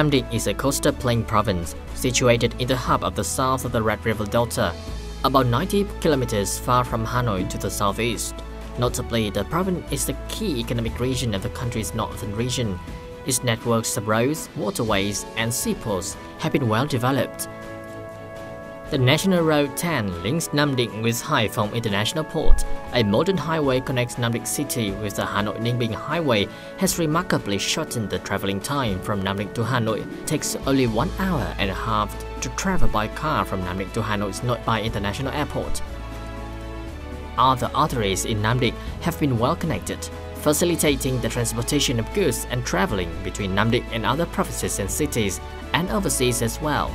Nam Định is a coastal plain province situated in the hub of the south of the Red River Delta, about 90 kilometers far from Hanoi to the southeast. Notably, the province is the key economic region of the country's northern region. Its networks of roads, waterways, and seaports have been well developed. The National Road 10 links Nam Định with Hải Phòng International Port. A modern highway connects Nam Định city with the Hanoi-Ninh Bình Highway has remarkably shortened the traveling time from Nam Định to Hanoi. It takes only 1 hour and a half to travel by car from Nam Định to Hanoi's Nội Bài International Airport. Other arteries in Nam Định have been well connected, facilitating the transportation of goods and traveling between Nam Định and other provinces and cities, and overseas as well.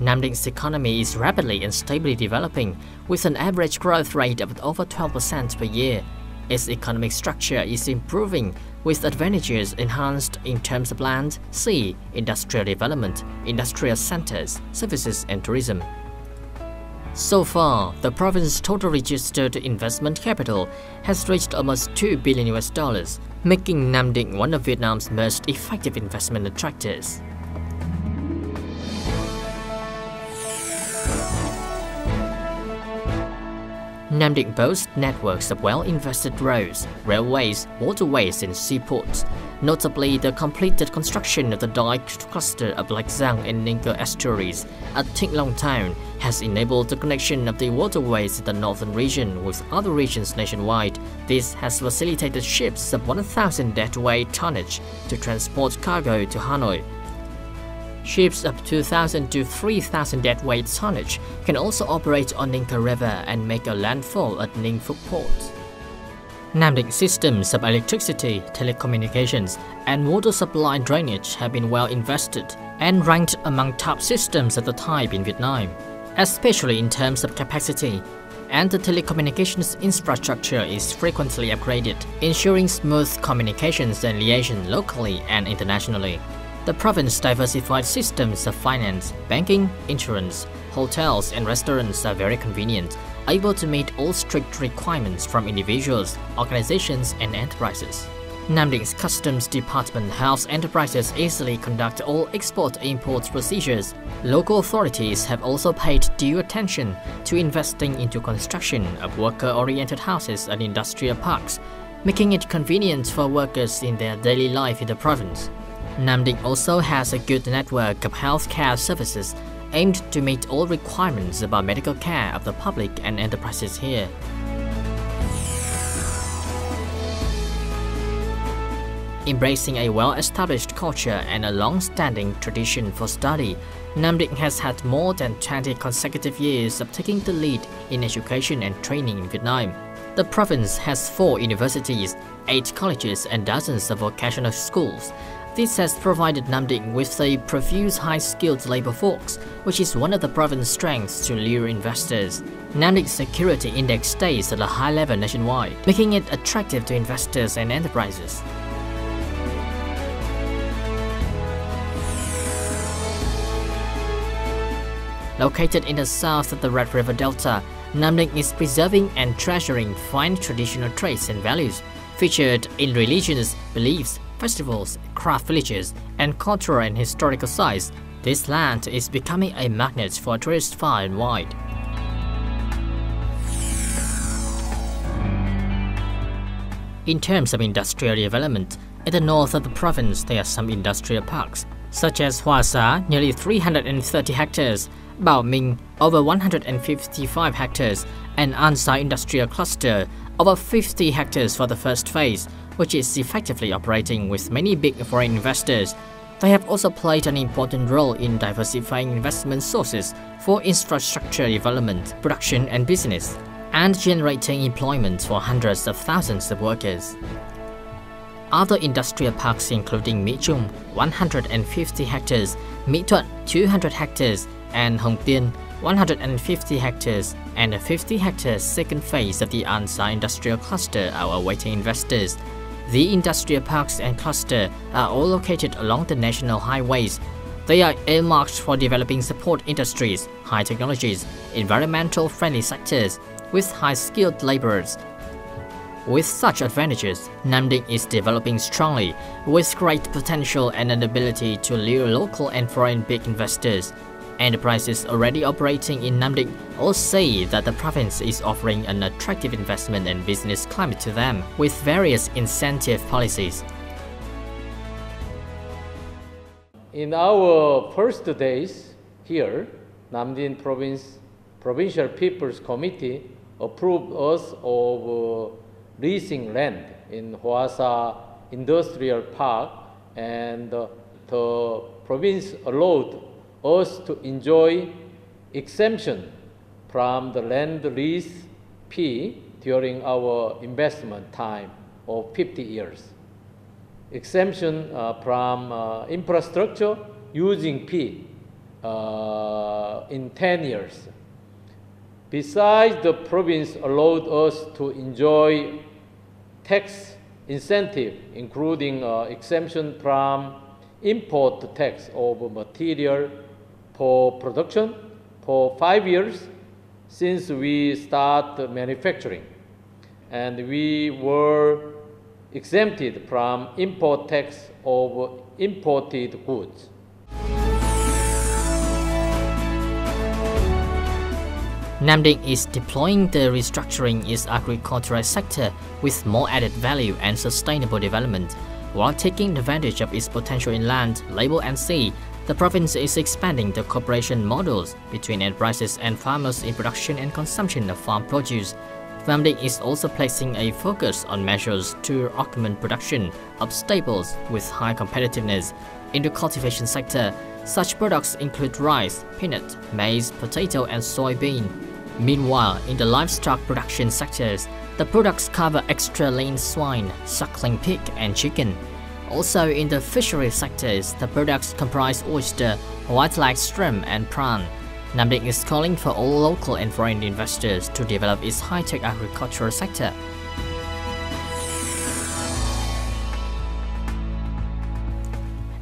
Nam Định economy is rapidly and stably developing, with an average growth rate of over 12% per year. Its economic structure is improving, with advantages enhanced in terms of land, sea, industrial development, industrial centers, services, and tourism. So far, the province's total registered investment capital has reached almost $2 billion, making Nam Định one of Vietnam's most effective investment attractors. Nam Định boasts networks of well-invested roads, railways, waterways, and seaports. Notably, the completed construction of the dike cluster of Lạch Giang and Ninh Cơ estuaries at Thịnh Long Town has enabled the connection of the waterways in the northern region with other regions nationwide. This has facilitated ships of 1,000 deadweight tonnage to transport cargo to Hanoi. Ships of 2,000 to 3,000 deadweight tonnage can also operate on Ninh Cơ River and make a landfall at Ninh Phúc Port. Nam Định systems of electricity, telecommunications, and water supply drainage have been well invested and ranked among top systems of the type in Vietnam, especially in terms of capacity. And the telecommunications infrastructure is frequently upgraded, ensuring smooth communications and liaison locally and internationally. The province's diversified systems of finance, banking, insurance, hotels, and restaurants are very convenient, able to meet all strict requirements from individuals, organizations, and enterprises. Nam Định Customs Department helps enterprises easily conduct all export-import procedures. Local authorities have also paid due attention to investing into construction of worker-oriented houses and industrial parks, making it convenient for workers in their daily life in the province. Nam Định also has a good network of healthcare services aimed to meet all requirements about medical care of the public and enterprises here. Embracing a well-established culture and a long-standing tradition for study, Nam Định has had more than 20 consecutive years of taking the lead in education and training in Vietnam. The province has 4 universities, 8 colleges, and dozens of vocational schools. This has provided Nam Định with a profuse high-skilled labor force, which is one of the province's strengths to lure investors. Nam Định Security Index stays at a high level nationwide, making it attractive to investors and enterprises. Located in the south of the Red River Delta, Nam Định is preserving and treasuring fine traditional traits and values featured in religions, beliefs, festivals, craft villages, and cultural and historical sites. This land is becoming a magnet for tourists far and wide. In terms of industrial development, in the north of the province there are some industrial parks, such as Hoa Xá, nearly 330 hectares, Bảo Minh, over 155 hectares, and An Sai Industrial Cluster, over 50 hectares for the first phase, which is effectively operating with many big foreign investors. They have also played an important role in diversifying investment sources for infrastructure development, production, and business, and generating employment for hundreds of thousands of workers. Other industrial parks including Mỹ Trung, 150 hectares, Mỹ Thuận, 200 hectares, and Hồng Tiên, 150 hectares, and a 50 hectares second phase of the An Sai Industrial Cluster are awaiting investors. The industrial parks and cluster are all located along the national highways. They are earmarked for developing support industries, high technologies, environmental friendly sectors with high-skilled laborers. With such advantages, Nam Định is developing strongly, with great potential and an ability to lure local and foreign big investors. Enterprises already operating in Nam Định all say that the province is offering an attractive investment and business climate to them, with various incentive policies. In our first days here, Nam Dinh Provincial People's Committee approved us of leasing land in Hwasa Industrial Park, and the province allowed us to enjoy exemption from the land lease fee during our investment time of 50 years. Exemption from infrastructure using fee in 10 years. Besides, the province allowed us to enjoy tax incentive, including exemption from import tax of material for production for 5 years since we start manufacturing, and we were exempted from import tax of imported goods. Nam Định is deploying the restructuring its agricultural sector with more added value and sustainable development. While taking advantage of its potential in land, labor and sea, the province is expanding the cooperation models between enterprises and farmers in production and consumption of farm produce. Nam Định is also placing a focus on measures to augment production of staples with high competitiveness. In the cultivation sector, such products include rice, peanut, maize, potato, and soybean. Meanwhile, in the livestock production sectors, the products cover extra lean swine, suckling pig, and chicken. Also, in the fishery sectors, the products comprise oyster, white-leg shrimp, and prawn. Nam Định is calling for all local and foreign investors to develop its high-tech agricultural sector.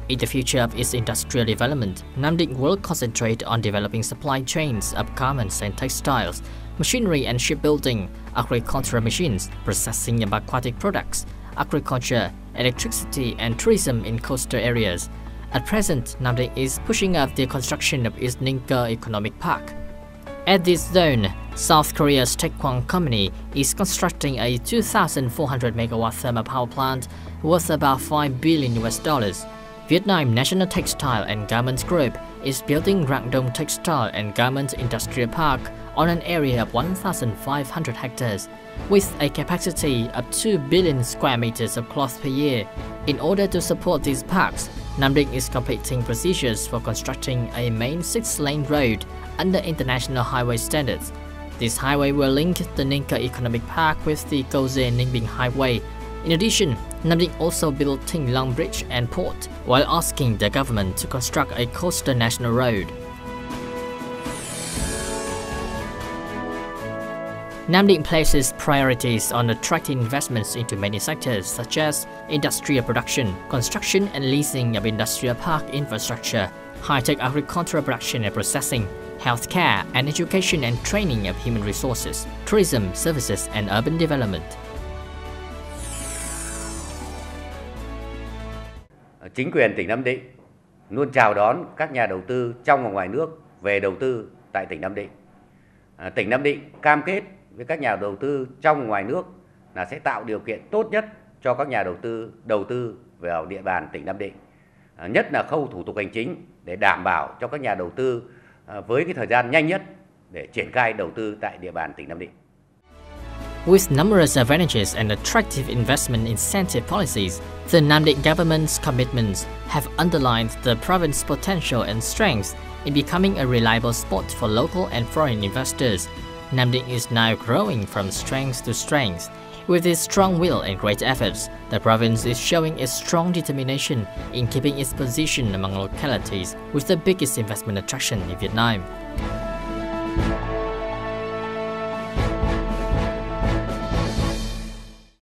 In the future of its industrial development, Nam Định will concentrate on developing supply chains of garments and textiles, machinery and shipbuilding, agricultural machines, processing of aquatic products, agriculture, electricity, and tourism in coastal areas. At present, Nam Định is pushing up the construction of its Ninka Economic Park. At this zone, South Korea's Taekwon company is constructing a 2,400 megawatt thermal power plant worth about $5 billion. Vietnam National Textile and Garments Group is building Rang Dong Textile and Garment Industrial Park on an area of 1,500 hectares, with a capacity of 2 billion square meters of cloth per year. In order to support these parks, Nam Định is completing procedures for constructing a main 6-lane road under international highway standards. This highway will link the Ninka Economic Park with the Koze-Ninh Highway. In addition, Nam Định also built Thinh Long Bridge and port, while asking the government to construct a coastal national road. Nam Định places priorities on attracting investments into many sectors such as industrial production, construction and leasing of industrial park infrastructure, high-tech agricultural production and processing, healthcare and education and training of human resources, tourism, services and urban development. Chính quyền tỉnh Nam Định luôn chào đón các nhà đầu tư trong và ngoài nước về đầu tư tại tỉnh Nam Định. Tỉnh Nam Định cam kết với các nhà đầu tư trong và ngoài nước là sẽ tạo điều kiện tốt nhất cho các nhà đầu tư vào địa bàn tỉnh Nam Định, nhất là khâu thủ tục hành chính để đảm bảo cho các nhà đầu tư với cái thời gian nhanh nhất để triển khai đầu tư tại địa bàn tỉnh Nam Định. With numerous advantages and attractive investment incentive policies, the Nam Định government's commitments have underlined the province's potential and strength in becoming a reliable spot for local and foreign investors. Nam Định is now growing from strength to strength. With its strong will and great efforts, the province is showing its strong determination in keeping its position among localities with the biggest investment attraction in Vietnam.